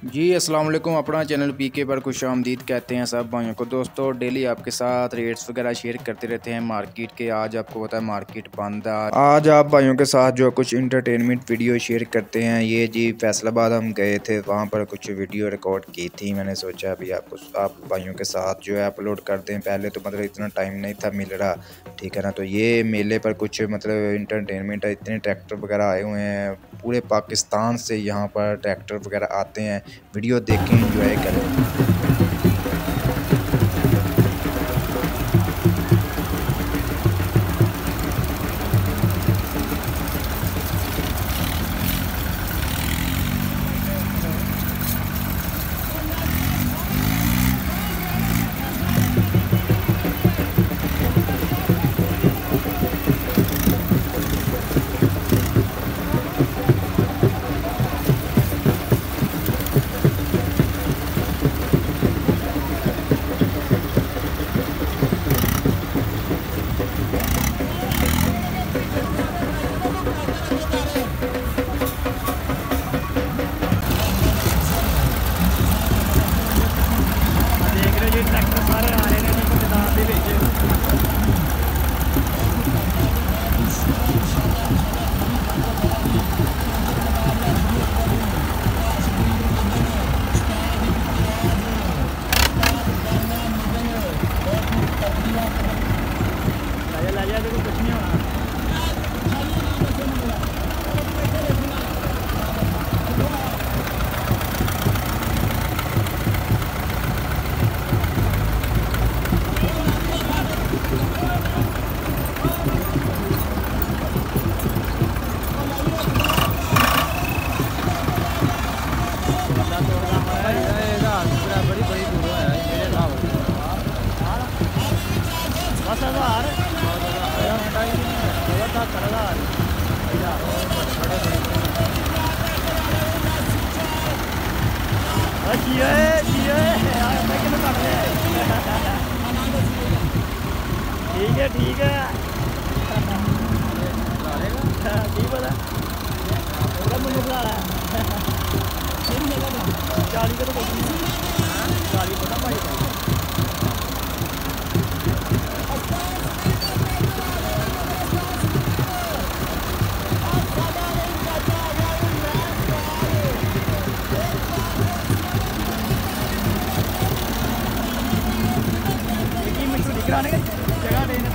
जी अस्सलाम वालेकुम। अपना चैनल पीके पर खुश आमदीद कहते हैं सब भाइयों को। दोस्तों डेली आपके साथ रेट्स वगैरह शेयर करते रहते हैं मार्केट के। आज आपको पता है मार्केट बंद है। आज आप भाइयों के साथ जो कुछ इंटरटेनमेंट वीडियो शेयर करते हैं। ये जी फैसलाबाद हम गए थे, वहाँ पर कुछ वीडियो रिकॉर्ड की थी। मैंने सोचा अभी आप भाइयों के साथ जो है अपलोड कर दें। पहले तो मतलब इतना टाइम नहीं था मिल रहा, ठीक है ना। तो ये मेले पर कुछ मतलब इंटरटेनमेंट है, इतने ट्रैक्टर वगैरह आए हुए हैं पूरे पाकिस्तान से। यहाँ पर ट्रैक्टर वगैरह आते हैं, वीडियो देखें, एंजॉय करें। ट्रैक्टर सारे आ रहे हैं मैदान के ला जा देखो कुछ नहीं होना। ठीक है ठीक है ठीक पता मुझे बुला रहा है 40 का तो कुछ नहीं, 40 पता भाई कराने का जगह देने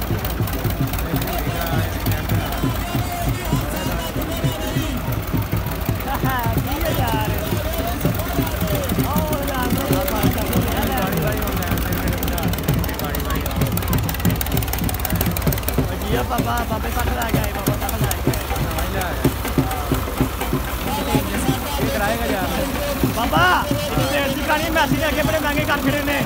पापा पापा तक ला गए, पापा तक ला गए कराएगा यार पापा। दुकानी मैसेज आके बड़े महंगे कर खड़े ने।